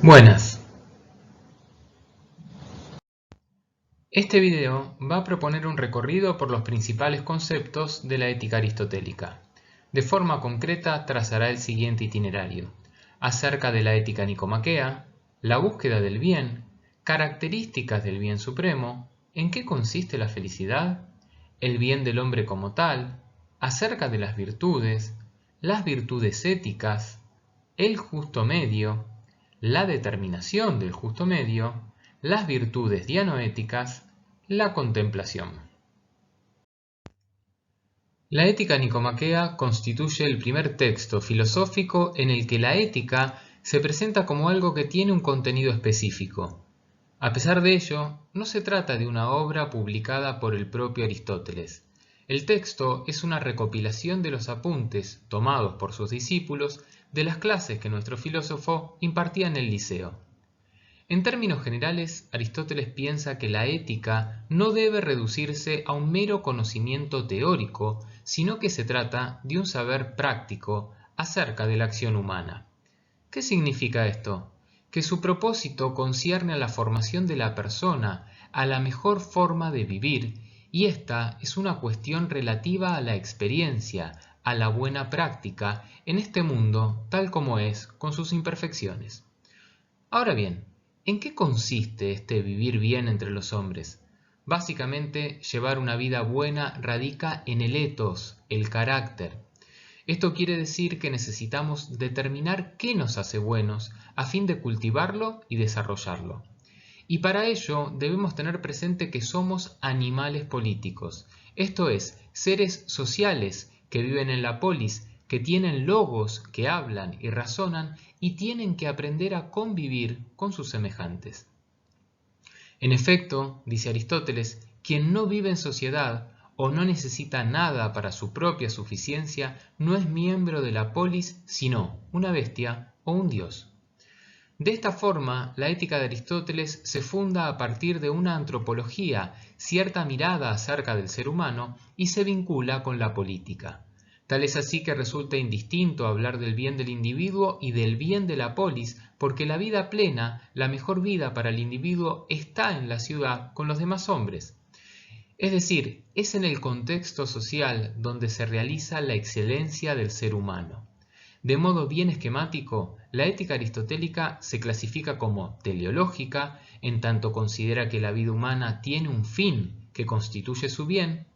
Buenas. Este video va a proponer un recorrido por los principales conceptos de la ética aristotélica. De forma concreta trazará el siguiente itinerario: acerca de la ética nicomaquea, la búsqueda del bien, características del bien supremo, en qué consiste la felicidad, el bien del hombre como tal, acerca de las virtudes éticas, el justo medio, la determinación del justo medio, las virtudes dianoéticas, la contemplación. La ética nicomaquea constituye el primer texto filosófico en el que la ética se presenta como algo que tiene un contenido específico. A pesar de ello, no se trata de una obra publicada por el propio Aristóteles. El texto es una recopilación de los apuntes tomados por sus discípulos de las clases que nuestro filósofo impartía en el Liceo. En términos generales, Aristóteles piensa que la ética no debe reducirse a un mero conocimiento teórico, sino que se trata de un saber práctico acerca de la acción humana. ¿Qué significa esto? Que su propósito concierne a la formación de la persona, a la mejor forma de vivir, y esta es una cuestión relativa a la experiencia, a la buena práctica en este mundo tal como es, con sus imperfecciones. Ahora bien, ¿en qué consiste este vivir bien entre los hombres? Básicamente, llevar una vida buena radica en el ethos, el carácter. Esto quiere decir que necesitamos determinar qué nos hace buenos a fin de cultivarlo y desarrollarlo. Y para ello debemos tener presente que somos animales políticos, esto es, seres sociales que viven en la polis, que tienen logos, que hablan y razonan y tienen que aprender a convivir con sus semejantes. En efecto, dice Aristóteles, quien no vive en sociedad o no necesita nada para su propia suficiencia no es miembro de la polis, sino una bestia o un dios. De esta forma, la ética de Aristóteles se funda a partir de una antropología, cierta mirada acerca del ser humano, y se vincula con la política. Tal es así que resulta indistinto hablar del bien del individuo y del bien de la polis, porque la vida plena, la mejor vida para el individuo, está en la ciudad con los demás hombres. Es decir, es en el contexto social donde se realiza la excelencia del ser humano. De modo bien esquemático, la ética aristotélica se clasifica como teleológica, en tanto considera que la vida humana tiene un fin que constituye su bien.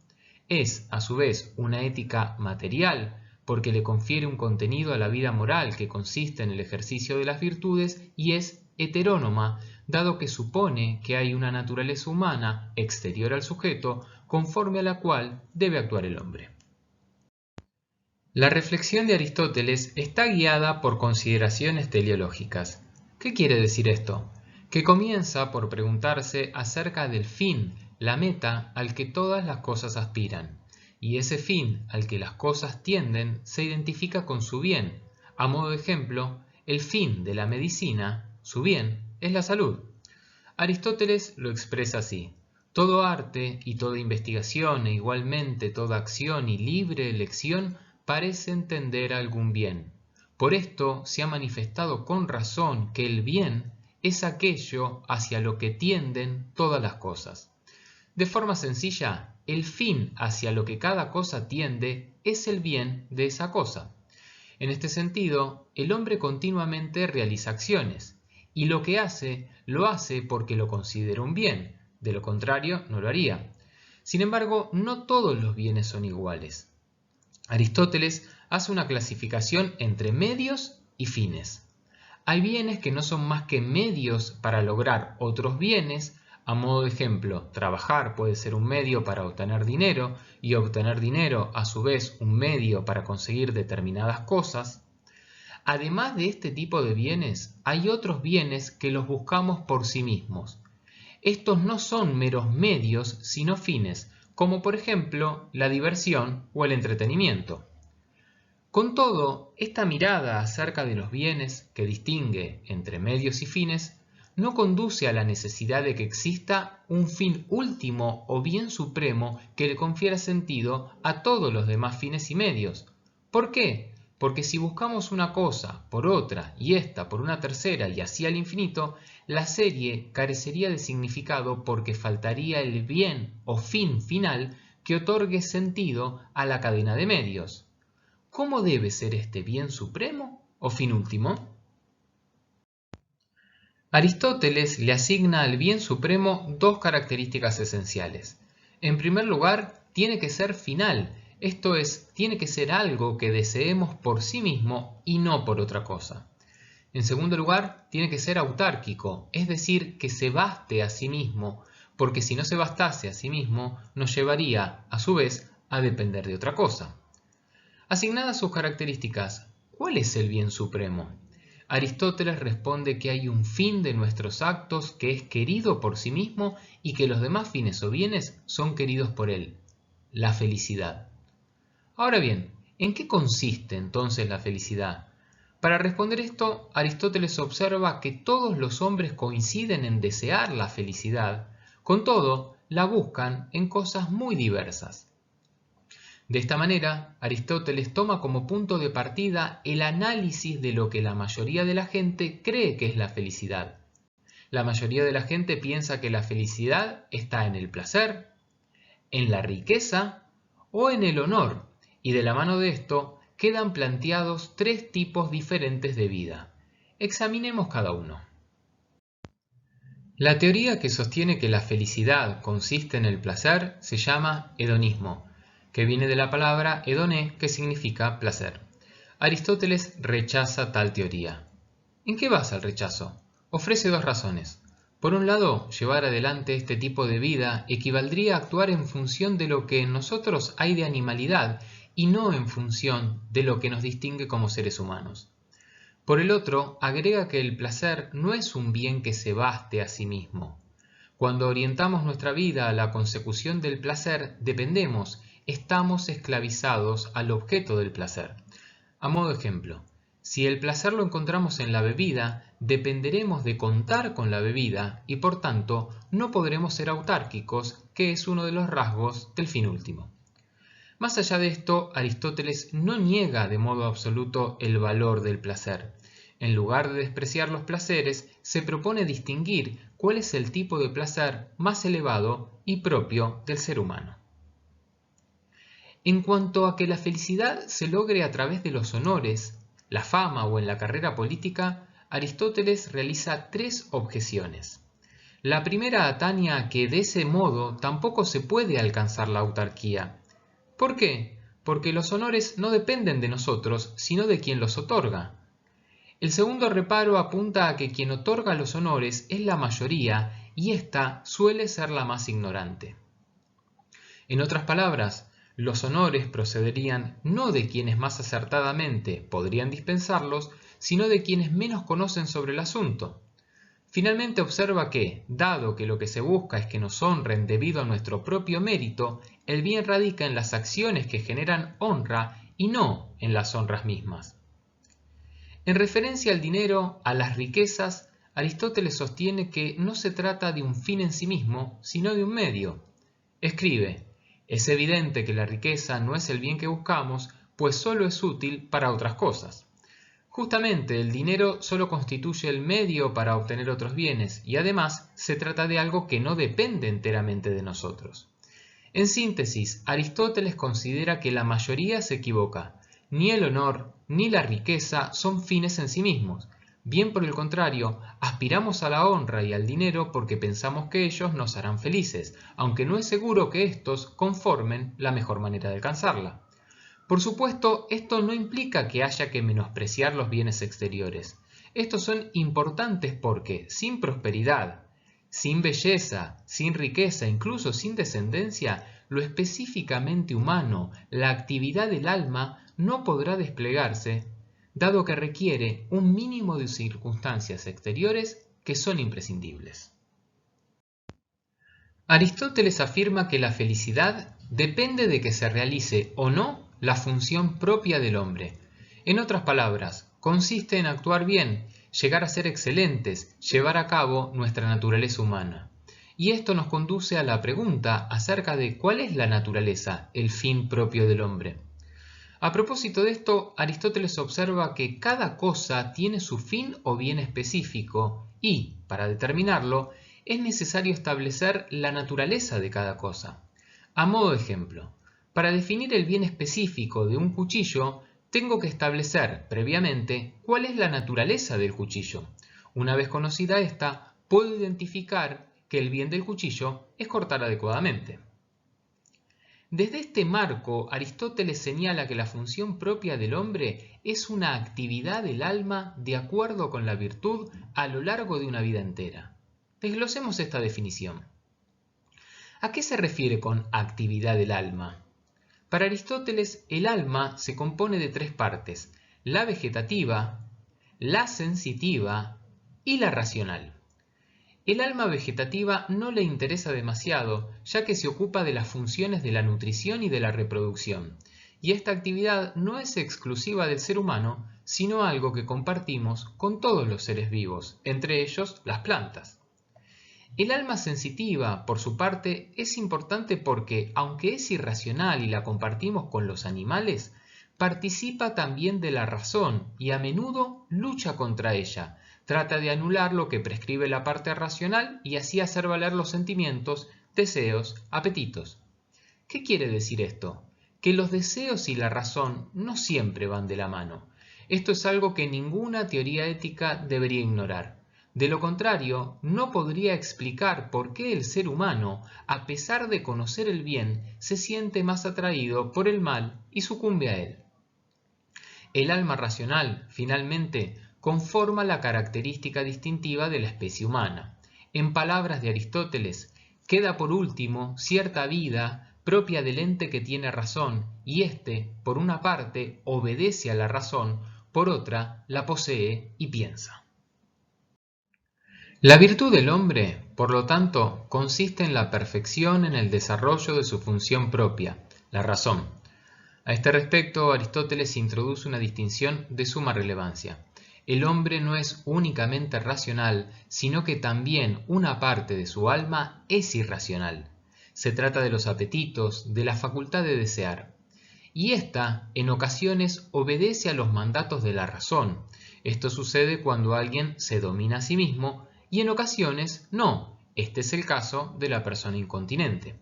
Es, a su vez, una ética material, porque le confiere un contenido a la vida moral que consiste en el ejercicio de las virtudes, y es heterónoma, dado que supone que hay una naturaleza humana exterior al sujeto, conforme a la cual debe actuar el hombre. La reflexión de Aristóteles está guiada por consideraciones teleológicas. ¿Qué quiere decir esto? Que comienza por preguntarse acerca del fin, la meta al que todas las cosas aspiran, y ese fin al que las cosas tienden se identifica con su bien. A modo de ejemplo, el fin de la medicina, su bien, es la salud. Aristóteles lo expresa así: todo arte y toda investigación e igualmente toda acción y libre elección parecen tender a algún bien. Por esto se ha manifestado con razón que el bien es aquello hacia lo que tienden todas las cosas. De forma sencilla, el fin hacia lo que cada cosa tiende es el bien de esa cosa. En este sentido, el hombre continuamente realiza acciones, y lo que hace, lo hace porque lo considera un bien, de lo contrario no lo haría. Sin embargo, no todos los bienes son iguales. Aristóteles hace una clasificación entre medios y fines. Hay bienes que no son más que medios para lograr otros bienes. A modo de ejemplo, trabajar puede ser un medio para obtener dinero y obtener dinero a su vez un medio para conseguir determinadas cosas. Además de este tipo de bienes, hay otros bienes que los buscamos por sí mismos. Estos no son meros medios, sino fines, como por ejemplo la diversión o el entretenimiento. Con todo, esta mirada acerca de los bienes, que distingue entre medios y fines, no conduce a la necesidad de que exista un fin último o bien supremo que le confiera sentido a todos los demás fines y medios. ¿Por qué? porque si buscamos una cosa por otra y esta por una tercera y así al infinito, la serie carecería de significado porque faltaría el bien o fin final que otorgue sentido a la cadena de medios. ¿Cómo debe ser este bien supremo o fin último? Aristóteles le asigna al bien supremo dos características esenciales. En primer lugar, tiene que ser final, esto es, tiene que ser algo que deseemos por sí mismo y no por otra cosa. En segundo lugar, tiene que ser autárquico, es decir, que se baste a sí mismo, porque si no se bastase a sí mismo, nos llevaría, a su vez, a depender de otra cosa. Asignadas sus características, ¿cuál es el bien supremo? Aristóteles responde que hay un fin de nuestros actos que es querido por sí mismo y que los demás fines o bienes son queridos por él: la felicidad. Ahora bien, ¿en qué consiste entonces la felicidad? Para responder esto, Aristóteles observa que todos los hombres coinciden en desear la felicidad, con todo, la buscan en cosas muy diversas. De esta manera, Aristóteles toma como punto de partida el análisis de lo que la mayoría de la gente cree que es la felicidad. La mayoría de la gente piensa que la felicidad está en el placer, en la riqueza o en el honor, y de la mano de esto quedan planteados tres tipos diferentes de vida. Examinemos cada uno. La teoría que sostiene que la felicidad consiste en el placer se llama hedonismo, que viene de la palabra hedoné, que significa placer. Aristóteles rechaza tal teoría. ¿En qué basa el rechazo? Ofrece dos razones. Por un lado, llevar adelante este tipo de vida equivaldría a actuar en función de lo que en nosotros hay de animalidad y no en función de lo que nos distingue como seres humanos. Por el otro, agrega que el placer no es un bien que se baste a sí mismo. Cuando orientamos nuestra vida a la consecución del placer, dependemos, estamos esclavizados al objeto del placer. A modo de ejemplo, si el placer lo encontramos en la bebida, dependeremos de contar con la bebida y por tanto no podremos ser autárquicos, que es uno de los rasgos del fin último. Más allá de esto, Aristóteles no niega de modo absoluto el valor del placer. En lugar de despreciar los placeres, se propone distinguir cuál es el tipo de placer más elevado y propio del ser humano. En cuanto a que la felicidad se logre a través de los honores, la fama o en la carrera política, Aristóteles realiza tres objeciones. La primera atañe a que de ese modo tampoco se puede alcanzar la autarquía. ¿Por qué? Porque los honores no dependen de nosotros, sino de quien los otorga. El segundo reparo apunta a que quien otorga los honores es la mayoría y ésta suele ser la más ignorante. En otras palabras, los honores procederían no de quienes más acertadamente podrían dispensarlos, sino de quienes menos conocen sobre el asunto. Finalmente observa que, dado que lo que se busca es que nos honren debido a nuestro propio mérito, el bien radica en las acciones que generan honra y no en las honras mismas. En referencia al dinero, a las riquezas, Aristóteles sostiene que no se trata de un fin en sí mismo, sino de un medio. Escribe: es evidente que la riqueza no es el bien que buscamos, pues solo es útil para otras cosas. Justamente el dinero solo constituye el medio para obtener otros bienes y además se trata de algo que no depende enteramente de nosotros. En síntesis, Aristóteles considera que la mayoría se equivoca. Ni el honor ni la riqueza son fines en sí mismos. Bien por el contrario, aspiramos a la honra y al dinero porque pensamos que ellos nos harán felices, aunque no es seguro que estos conformen la mejor manera de alcanzarla. Por supuesto, esto no implica que haya que menospreciar los bienes exteriores. Estos son importantes porque, sin prosperidad, sin belleza, sin riqueza, incluso sin descendencia, lo específicamente humano, la actividad del alma, no podrá desplegarse, dado que requiere un mínimo de circunstancias exteriores que son imprescindibles. Aristóteles afirma que la felicidad depende de que se realice o no la función propia del hombre. En otras palabras, consiste en actuar bien, llegar a ser excelentes, llevar a cabo nuestra naturaleza humana. Y esto nos conduce a la pregunta acerca de cuál es la naturaleza, el fin propio del hombre. A propósito de esto, Aristóteles observa que cada cosa tiene su fin o bien específico y, para determinarlo, es necesario establecer la naturaleza de cada cosa. A modo de ejemplo, para definir el bien específico de un cuchillo, tengo que establecer previamente cuál es la naturaleza del cuchillo. Una vez conocida esta, puedo identificar que el bien del cuchillo es cortar adecuadamente. Desde este marco, Aristóteles señala que la función propia del hombre es una actividad del alma de acuerdo con la virtud a lo largo de una vida entera. Desglosemos esta definición. ¿A qué se refiere con actividad del alma? Para Aristóteles, el alma se compone de tres partes: la vegetativa, la sensitiva y la racional. El alma vegetativa no le interesa demasiado, ya que se ocupa de las funciones de la nutrición y de la reproducción, y esta actividad no es exclusiva del ser humano, sino algo que compartimos con todos los seres vivos, entre ellos las plantas. El alma sensitiva, por su parte, es importante porque, aunque es irracional y la compartimos con los animales, participa también de la razón y a menudo lucha contra ella. Trata de anular lo que prescribe la parte racional y así hacer valer los sentimientos, deseos, apetitos. ¿Qué quiere decir esto? Que los deseos y la razón no siempre van de la mano. Esto es algo que ninguna teoría ética debería ignorar. De lo contrario, no podría explicar por qué el ser humano, a pesar de conocer el bien, se siente más atraído por el mal y sucumbe a él. El alma racional, finalmente, conforma la característica distintiva de la especie humana. En palabras de Aristóteles, queda por último cierta vida propia del ente que tiene razón, y éste, por una parte, obedece a la razón, por otra, la posee y piensa. La virtud del hombre, por lo tanto, consiste en la perfección en el desarrollo de su función propia, la razón. A este respecto, Aristóteles introduce una distinción de suma relevancia. El hombre no es únicamente racional, sino que también una parte de su alma es irracional. Se trata de los apetitos, de la facultad de desear. Y ésta, en ocasiones, obedece a los mandatos de la razón. Esto sucede cuando alguien se domina a sí mismo y en ocasiones no. Este es el caso de la persona incontinente.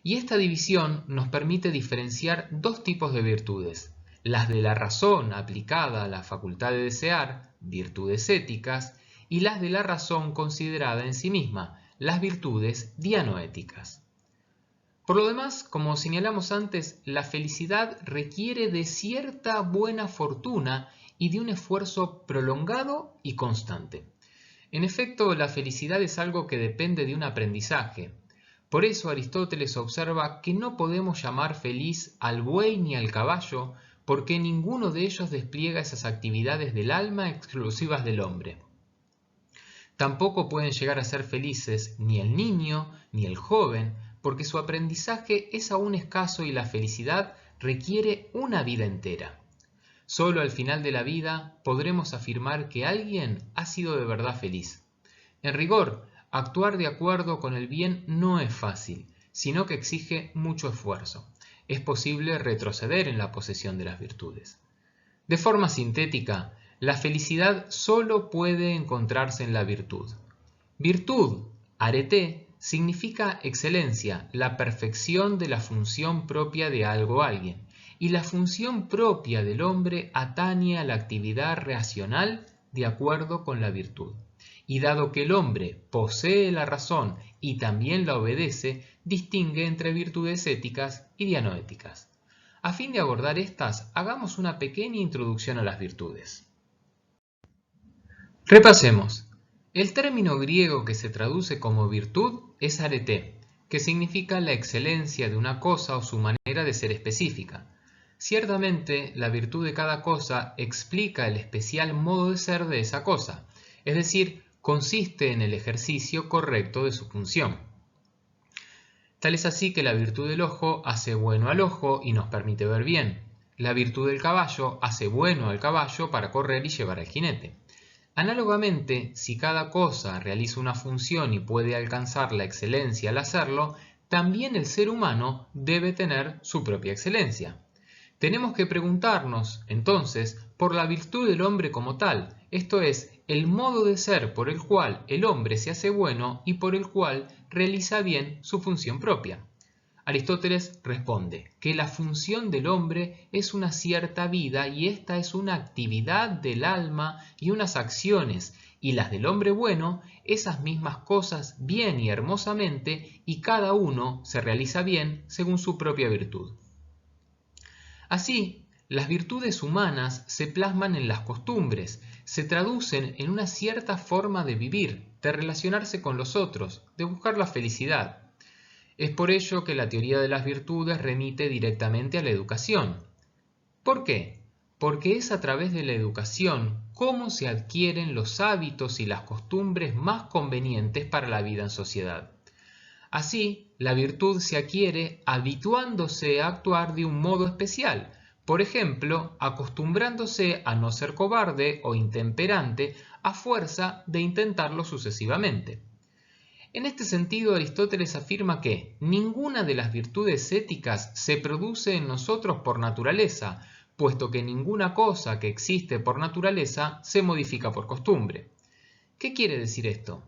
Y esta división nos permite diferenciar dos tipos de virtudes: las de la razón aplicada a la facultad de desear, virtudes éticas, y las de la razón considerada en sí misma, las virtudes dianoéticas. Por lo demás, como señalamos antes, la felicidad requiere de cierta buena fortuna y de un esfuerzo prolongado y constante. En efecto, la felicidad es algo que depende de un aprendizaje. Por eso Aristóteles observa que no podemos llamar feliz al buey ni al caballo, porque ninguno de ellos despliega esas actividades del alma exclusivas del hombre. Tampoco pueden llegar a ser felices ni el niño ni el joven, porque su aprendizaje es aún escaso y la felicidad requiere una vida entera. Solo al final de la vida podremos afirmar que alguien ha sido de verdad feliz. En rigor, actuar de acuerdo con el bien no es fácil, sino que exige mucho esfuerzo. Es posible retroceder en la posesión de las virtudes. De forma sintética, la felicidad solo puede encontrarse en la virtud. Virtud, arete, significa excelencia, la perfección de la función propia de algo o alguien. Y la función propia del hombre atañe a la actividad racional de acuerdo con la virtud. Y dado que el hombre posee la razón y también la obedece, distingue entre virtudes éticas y dianoéticas. A fin de abordar estas, hagamos una pequeña introducción a las virtudes. Repasemos. El término griego que se traduce como virtud es arete, que significa la excelencia de una cosa o su manera de ser específica. Ciertamente, la virtud de cada cosa explica el especial modo de ser de esa cosa, es decir, consiste en el ejercicio correcto de su función. Tal es así que la virtud del ojo hace bueno al ojo y nos permite ver bien. La virtud del caballo hace bueno al caballo para correr y llevar al jinete. Análogamente, si cada cosa realiza una función y puede alcanzar la excelencia al hacerlo, también el ser humano debe tener su propia excelencia. Tenemos que preguntarnos, entonces, por la virtud del hombre como tal, esto es, el modo de ser por el cual el hombre se hace bueno y por el cual realiza bien su función propia. Aristóteles responde que la función del hombre es una cierta vida y esta es una actividad del alma y unas acciones, y las del hombre bueno, esas mismas cosas bien y hermosamente, y cada uno se realiza bien según su propia virtud. Así, las virtudes humanas se plasman en las costumbres, se traducen en una cierta forma de vivir, de relacionarse con los otros, de buscar la felicidad. Es por ello que la teoría de las virtudes remite directamente a la educación. ¿Por qué? Porque es a través de la educación cómo se adquieren los hábitos y las costumbres más convenientes para la vida en sociedad. Así, la virtud se adquiere habituándose a actuar de un modo especial, por ejemplo, acostumbrándose a no ser cobarde o intemperante a fuerza de intentarlo sucesivamente. En este sentido, Aristóteles afirma que ninguna de las virtudes éticas se produce en nosotros por naturaleza, puesto que ninguna cosa que existe por naturaleza se modifica por costumbre. ¿Qué quiere decir esto?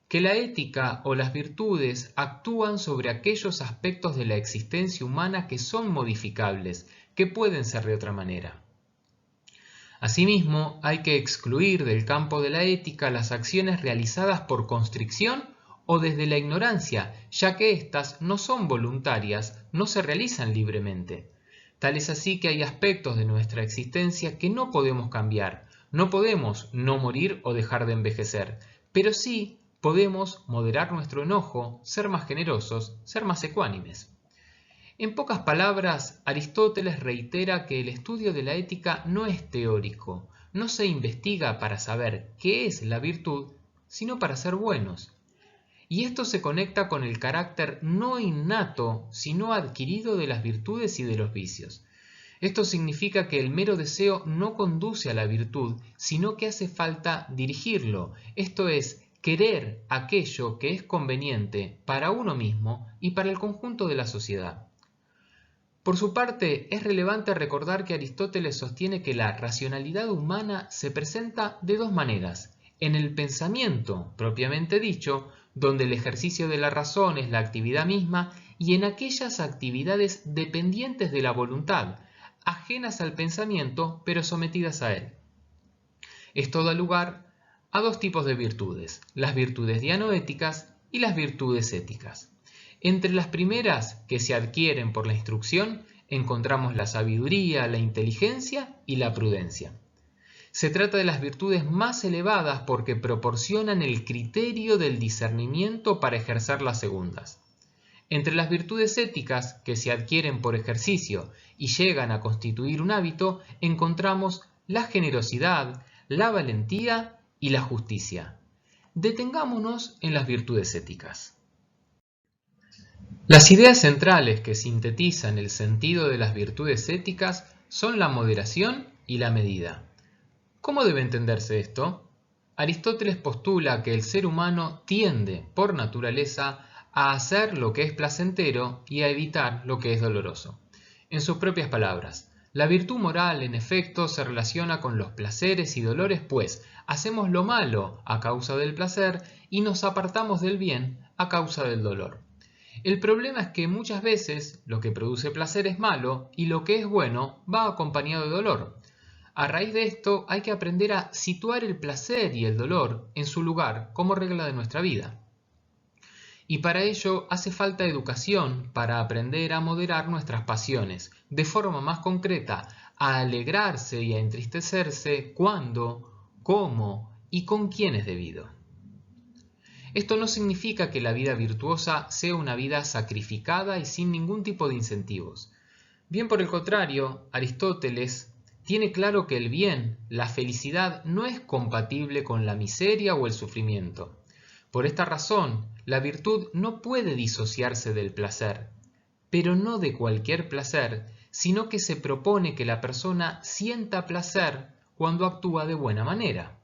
Que la ética o las virtudes actúan sobre aquellos aspectos de la existencia humana que son modificables, que pueden ser de otra manera. Asimismo, hay que excluir del campo de la ética las acciones realizadas por constricción o desde la ignorancia, ya que éstas no son voluntarias, no se realizan libremente. Tal es así que hay aspectos de nuestra existencia que no podemos cambiar, no podemos no morir o dejar de envejecer, pero sí podemos moderar nuestro enojo, ser más generosos, ser más ecuánimes. En pocas palabras, Aristóteles reitera que el estudio de la ética no es teórico, no se investiga para saber qué es la virtud, sino para ser buenos. Y esto se conecta con el carácter no innato, sino adquirido de las virtudes y de los vicios. Esto significa que el mero deseo no conduce a la virtud, sino que hace falta dirigirlo, esto es, querer aquello que es conveniente para uno mismo y para el conjunto de la sociedad. Por su parte, es relevante recordar que Aristóteles sostiene que la racionalidad humana se presenta de dos maneras: en el pensamiento propiamente dicho, donde el ejercicio de la razón es la actividad misma, y en aquellas actividades dependientes de la voluntad, ajenas al pensamiento pero sometidas a él. Esto da lugar a dos tipos de virtudes: las virtudes dianoéticas y las virtudes éticas. Entre las primeras, que se adquieren por la instrucción, encontramos la sabiduría, la inteligencia y la prudencia. Se trata de las virtudes más elevadas porque proporcionan el criterio del discernimiento para ejercer las segundas. Entre las virtudes éticas, que se adquieren por ejercicio y llegan a constituir un hábito, encontramos la generosidad, la valentía y la justicia. Detengámonos en las virtudes éticas. Las ideas centrales que sintetizan el sentido de las virtudes éticas son la moderación y la medida. ¿Cómo debe entenderse esto? Aristóteles postula que el ser humano tiende, por naturaleza, a hacer lo que es placentero y a evitar lo que es doloroso. En sus propias palabras, la virtud moral, en efecto, se relaciona con los placeres y dolores, pues hacemos lo malo a causa del placer y nos apartamos del bien a causa del dolor. El problema es que muchas veces lo que produce placer es malo y lo que es bueno va acompañado de dolor. A raíz de esto hay que aprender a situar el placer y el dolor en su lugar como regla de nuestra vida. Y para ello hace falta educación para aprender a moderar nuestras pasiones, de forma más concreta, a alegrarse y a entristecerse cuando, cómo y con quién es debido. Esto no significa que la vida virtuosa sea una vida sacrificada y sin ningún tipo de incentivos. Bien por el contrario, Aristóteles tiene claro que el bien, la felicidad, no es compatible con la miseria o el sufrimiento. Por esta razón, la virtud no puede disociarse del placer, pero no de cualquier placer, sino que se propone que la persona sienta placer cuando actúa de buena manera.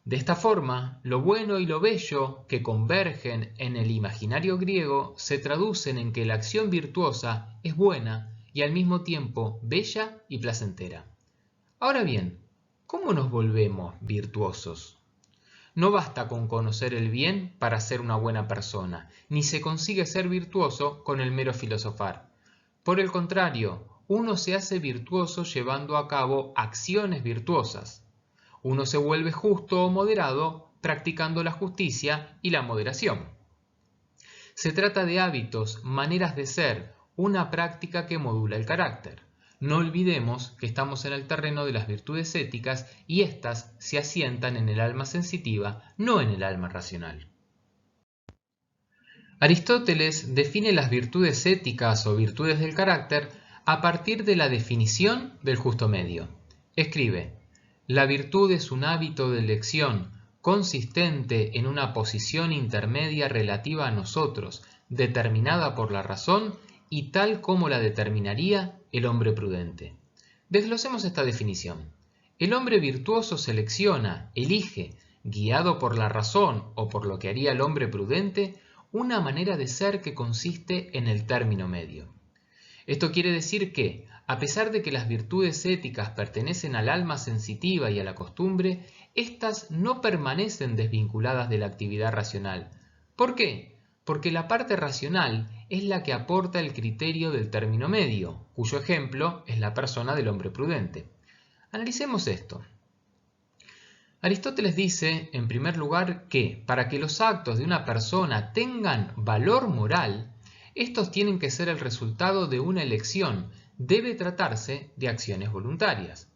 De esta forma, lo bueno y lo bello que convergen en el imaginario griego se traducen en que la acción virtuosa es buena y al mismo tiempo bella y placentera. Ahora bien, ¿cómo nos volvemos virtuosos? No basta con conocer el bien para ser una buena persona, ni se consigue ser virtuoso con el mero filosofar. Por el contrario, uno se hace virtuoso llevando a cabo acciones virtuosas. Uno se vuelve justo o moderado practicando la justicia y la moderación. Se trata de hábitos, maneras de ser, una práctica que modula el carácter. No olvidemos que estamos en el terreno de las virtudes éticas y éstas se asientan en el alma sensitiva, no en el alma racional. Aristóteles define las virtudes éticas o virtudes del carácter a partir de la definición del justo medio. Escribe: la virtud es un hábito de elección consistente en una posición intermedia relativa a nosotros, determinada por la razón y tal como la determinaría el hombre prudente. Desglosemos esta definición. El hombre virtuoso selecciona, elige, guiado por la razón o por lo que haría el hombre prudente, una manera de ser que consiste en el término medio. Esto quiere decir que, a pesar de que las virtudes éticas pertenecen al alma sensitiva y a la costumbre, éstas no permanecen desvinculadas de la actividad racional. ¿Por qué? Porque la parte racional es la que aporta el criterio del término medio, cuyo ejemplo es la persona del hombre prudente. Analicemos esto. Aristóteles dice, en primer lugar, que para que los actos de una persona tengan valor moral, estos tienen que ser el resultado de una elección, debe tratarse de acciones voluntarias.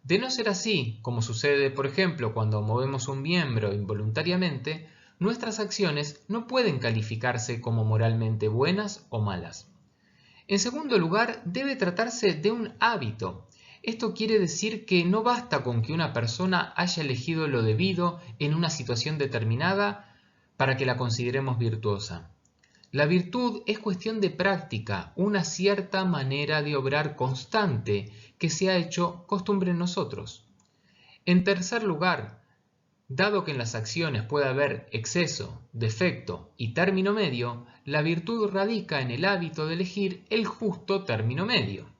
De no ser así, como sucede por ejemplo cuando movemos un miembro involuntariamente, nuestras acciones no pueden calificarse como moralmente buenas o malas. En segundo lugar, debe tratarse de un hábito. Esto quiere decir que no basta con que una persona haya elegido lo debido en una situación determinada para que la consideremos virtuosa. La virtud es cuestión de práctica, una cierta manera de obrar constante que se ha hecho costumbre en nosotros. En tercer lugar, dado que en las acciones puede haber exceso, defecto y término medio, la virtud radica en el hábito de elegir el justo término medio.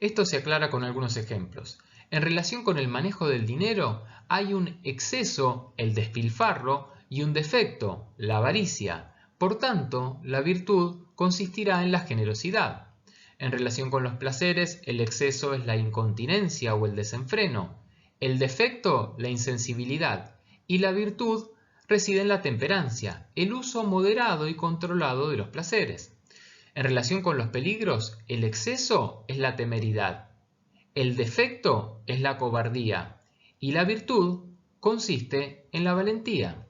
Esto se aclara con algunos ejemplos. En relación con el manejo del dinero, hay un exceso, el despilfarro, y un defecto, la avaricia. Por tanto, la virtud consistirá en la generosidad. En relación con los placeres, el exceso es la incontinencia o el desenfreno. El defecto, la insensibilidad. Y la virtud reside en la temperancia, el uso moderado y controlado de los placeres. En relación con los peligros, el exceso es la temeridad. El defecto es la cobardía. Y la virtud consiste en la valentía.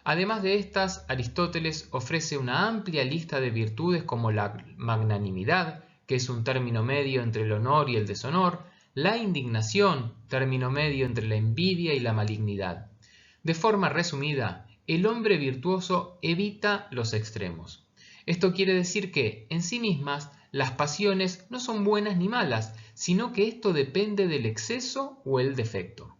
Además de estas, Aristóteles ofrece una amplia lista de virtudes como la magnanimidad, que es un término medio entre el honor y el deshonor, la indignación, término medio entre la envidia y la malignidad. De forma resumida, el hombre virtuoso evita los extremos. Esto quiere decir que, en sí mismas, las pasiones no son buenas ni malas, sino que esto depende del exceso o el defecto.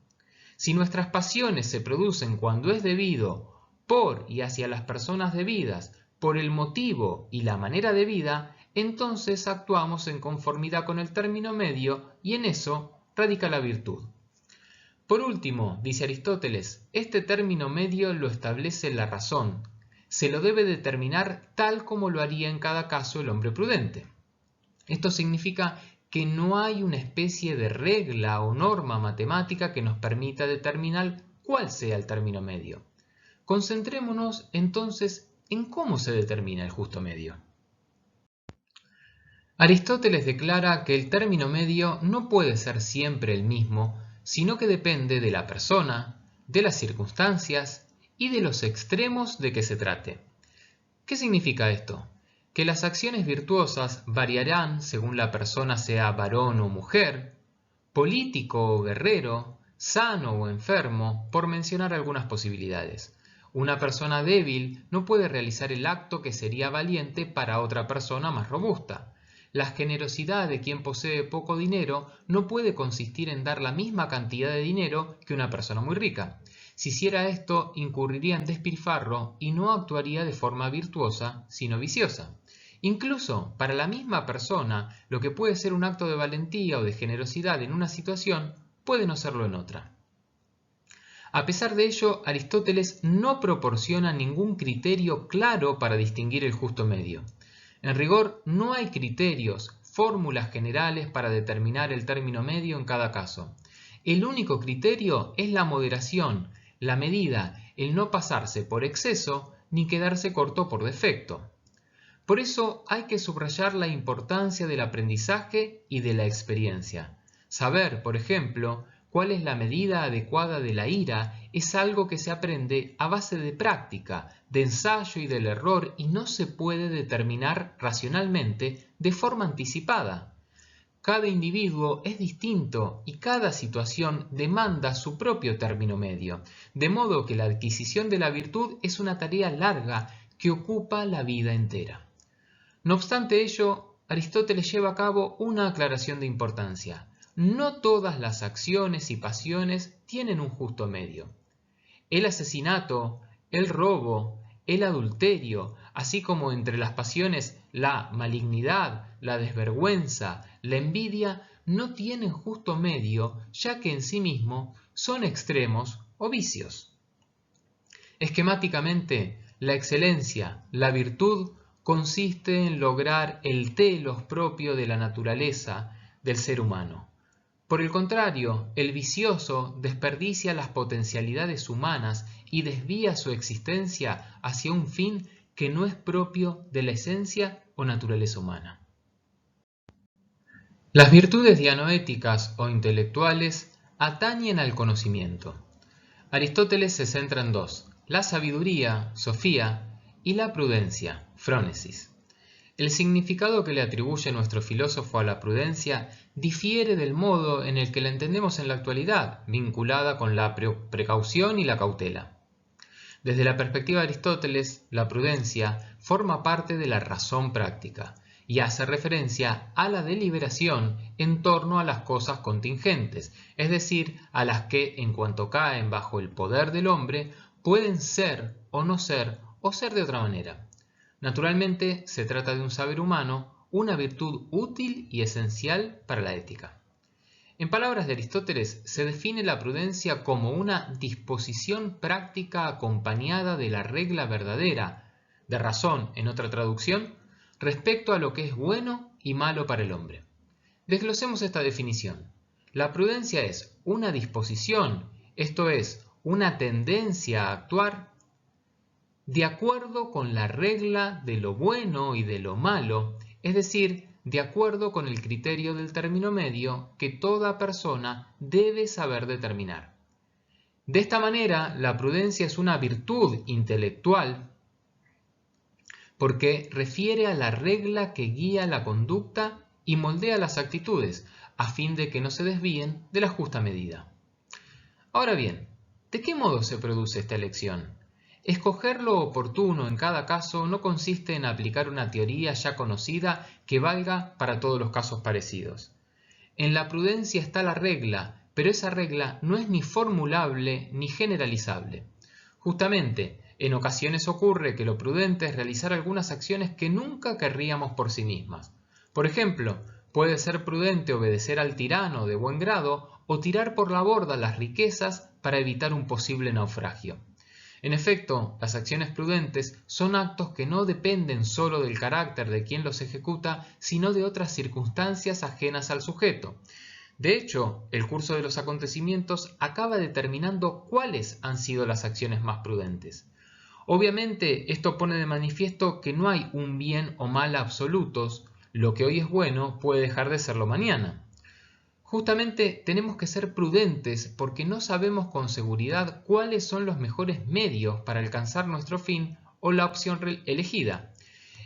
Si nuestras pasiones se producen cuando es debido, por y hacia las personas debidas, por el motivo y la manera debida, entonces actuamos en conformidad con el término medio y en eso radica la virtud. Por último, dice Aristóteles, este término medio lo establece la razón. Se lo debe determinar tal como lo haría en cada caso el hombre prudente. Esto significa que no hay una especie de regla o norma matemática que nos permita determinar cuál sea el término medio. Concentrémonos entonces en cómo se determina el justo medio. Aristóteles declara que el término medio no puede ser siempre el mismo, sino que depende de la persona, de las circunstancias y de los extremos de que se trate. ¿Qué significa esto? Que las acciones virtuosas variarán según la persona sea varón o mujer, político o guerrero, sano o enfermo, por mencionar algunas posibilidades. Una persona débil no puede realizar el acto que sería valiente para otra persona más robusta. La generosidad de quien posee poco dinero no puede consistir en dar la misma cantidad de dinero que una persona muy rica. Si hiciera esto, incurriría en despilfarro y no actuaría de forma virtuosa, sino viciosa. Incluso para la misma persona, lo que puede ser un acto de valentía o de generosidad en una situación, puede no serlo en otra. A pesar de ello, Aristóteles no proporciona ningún criterio claro para distinguir el justo medio. En rigor, no hay criterios, fórmulas generales para determinar el término medio en cada caso. El único criterio es la moderación, la medida, el no pasarse por exceso ni quedarse corto por defecto. Por eso hay que subrayar la importancia del aprendizaje y de la experiencia. Saber, por ejemplo, cuál es la medida adecuada de la ira es algo que se aprende a base de práctica, de ensayo y del error y no se puede determinar racionalmente de forma anticipada. Cada individuo es distinto y cada situación demanda su propio término medio, de modo que la adquisición de la virtud es una tarea larga que ocupa la vida entera. No obstante ello, Aristóteles lleva a cabo una aclaración de importancia. No todas las acciones y pasiones tienen un justo medio. El asesinato, el robo, el adulterio, así como entre las pasiones la malignidad, la desvergüenza, la envidia, no tienen justo medio, ya que en sí mismo son extremos o vicios. Esquemáticamente, la excelencia, la virtud, consiste en lograr el telos propio de la naturaleza del ser humano. Por el contrario, el vicioso desperdicia las potencialidades humanas y desvía su existencia hacia un fin que no es propio de la esencia o naturaleza humana. Las virtudes dianoéticas o intelectuales atañen al conocimiento. Aristóteles se centra en dos: la sabiduría, sofía, y la prudencia, frónesis. El significado que le atribuye nuestro filósofo a la prudencia difiere del modo en el que la entendemos en la actualidad, vinculada con la precaución y la cautela. Desde la perspectiva de Aristóteles, la prudencia forma parte de la razón práctica y hace referencia a la deliberación en torno a las cosas contingentes, es decir, a las que, en cuanto caen bajo el poder del hombre, pueden ser o ser de otra manera. Naturalmente, se trata de un saber humano, una virtud útil y esencial para la ética. En palabras de Aristóteles, se define la prudencia como una disposición práctica acompañada de la regla verdadera, de razón, en otra traducción, respecto a lo que es bueno y malo para el hombre. Desglosemos esta definición. La prudencia es una disposición, esto es, una tendencia a actuar de acuerdo con la regla de lo bueno y de lo malo, es decir, de acuerdo con el criterio del término medio que toda persona debe saber determinar. De esta manera, la prudencia es una virtud intelectual porque refiere a la regla que guía la conducta y moldea las actitudes, a fin de que no se desvíen de la justa medida. Ahora bien, ¿de qué modo se produce esta elección? Escoger lo oportuno en cada caso no consiste en aplicar una teoría ya conocida que valga para todos los casos parecidos. En la prudencia está la regla, pero esa regla no es ni formulable ni generalizable. Justamente, en ocasiones ocurre que lo prudente es realizar algunas acciones que nunca querríamos por sí mismas. Por ejemplo, puede ser prudente obedecer al tirano de buen grado o tirar por la borda las riquezas para evitar un posible naufragio. En efecto, las acciones prudentes son actos que no dependen solo del carácter de quien los ejecuta, sino de otras circunstancias ajenas al sujeto. De hecho, el curso de los acontecimientos acaba determinando cuáles han sido las acciones más prudentes. Obviamente, esto pone de manifiesto que no hay un bien o mal absolutos, lo que hoy es bueno puede dejar de serlo mañana. Justamente tenemos que ser prudentes porque no sabemos con seguridad cuáles son los mejores medios para alcanzar nuestro fin o la opción elegida.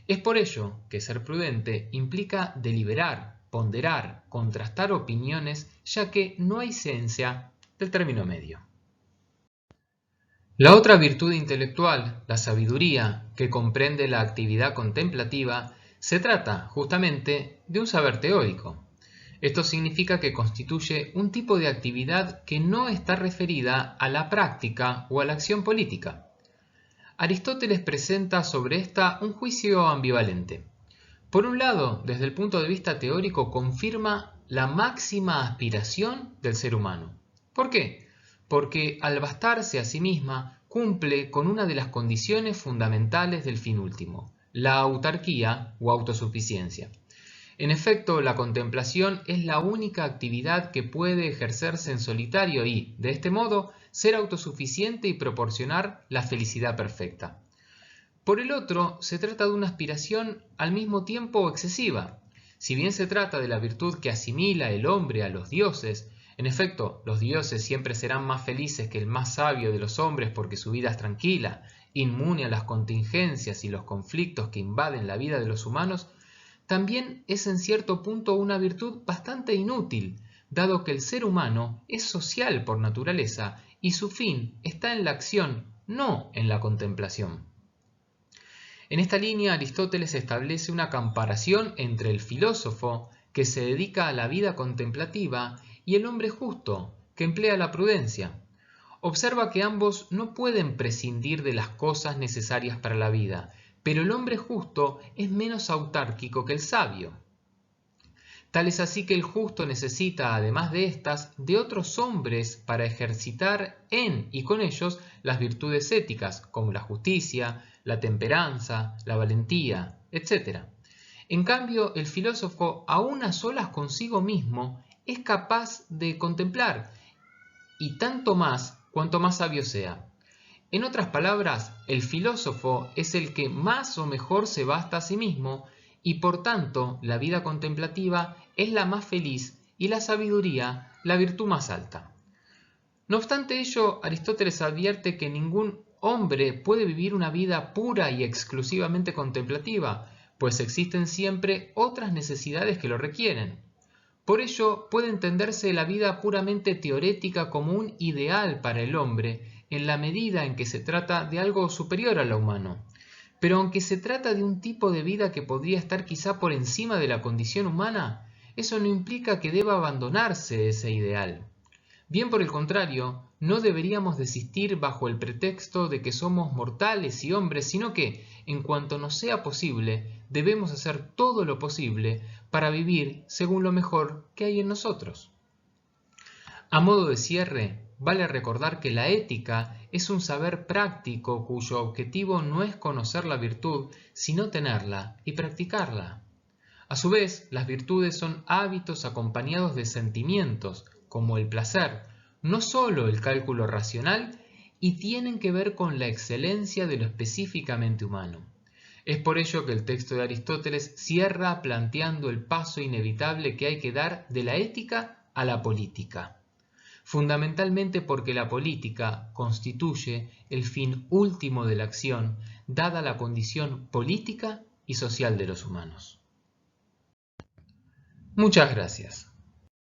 Es por ello que ser prudente implica deliberar, ponderar, contrastar opiniones, ya que no hay ciencia del término medio. La otra virtud intelectual, la sabiduría, que comprende la actividad contemplativa, se trata justamente de un saber teórico. Esto significa que constituye un tipo de actividad que no está referida a la práctica o a la acción política. Aristóteles presenta sobre esta un juicio ambivalente. Por un lado, desde el punto de vista teórico, confirma la máxima aspiración del ser humano. ¿Por qué? Porque al bastarse a sí misma, cumple con una de las condiciones fundamentales del fin último, la autarquía o autosuficiencia. En efecto, la contemplación es la única actividad que puede ejercerse en solitario y, de este modo, ser autosuficiente y proporcionar la felicidad perfecta. Por el otro, se trata de una aspiración al mismo tiempo excesiva. Si bien se trata de la virtud que asimila el hombre a los dioses, en efecto, los dioses siempre serán más felices que el más sabio de los hombres porque su vida es tranquila, inmune a las contingencias y los conflictos que invaden la vida de los humanos, también es en cierto punto una virtud bastante inútil, dado que el ser humano es social por naturaleza y su fin está en la acción, no en la contemplación. En esta línea, Aristóteles establece una comparación entre el filósofo, que se dedica a la vida contemplativa, y el hombre justo, que emplea la prudencia. Observa que ambos no pueden prescindir de las cosas necesarias para la vida, pero el hombre justo es menos autárquico que el sabio. Tal es así que el justo necesita, además de estas, de otros hombres para ejercitar en y con ellos las virtudes éticas, como la justicia, la temperanza, la valentía, etc. En cambio, el filósofo, aun a solas consigo mismo, es capaz de contemplar, y tanto más cuanto más sabio sea. En otras palabras, el filósofo es el que más o mejor se basta a sí mismo, y por tanto la vida contemplativa es la más feliz y la sabiduría la virtud más alta. No obstante ello, Aristóteles advierte que ningún hombre puede vivir una vida pura y exclusivamente contemplativa, pues existen siempre otras necesidades que lo requieren. Por ello, puede entenderse la vida puramente teorética como un ideal para el hombre, en la medida en que se trata de algo superior a lo humano. Pero aunque se trata de un tipo de vida que podría estar quizá por encima de la condición humana, eso no implica que deba abandonarse ese ideal. Bien por el contrario, no deberíamos desistir bajo el pretexto de que somos mortales y hombres, sino que, en cuanto nos sea posible, debemos hacer todo lo posible para vivir según lo mejor que hay en nosotros. A modo de cierre, vale recordar que la ética es un saber práctico cuyo objetivo no es conocer la virtud, sino tenerla y practicarla. A su vez, las virtudes son hábitos acompañados de sentimientos, como el placer, no solo el cálculo racional, y tienen que ver con la excelencia de lo específicamente humano. Es por ello que el texto de Aristóteles cierra planteando el paso inevitable que hay que dar de la ética a la política, fundamentalmente porque la política constituye el fin último de la acción, dada la condición política y social de los humanos. Muchas gracias.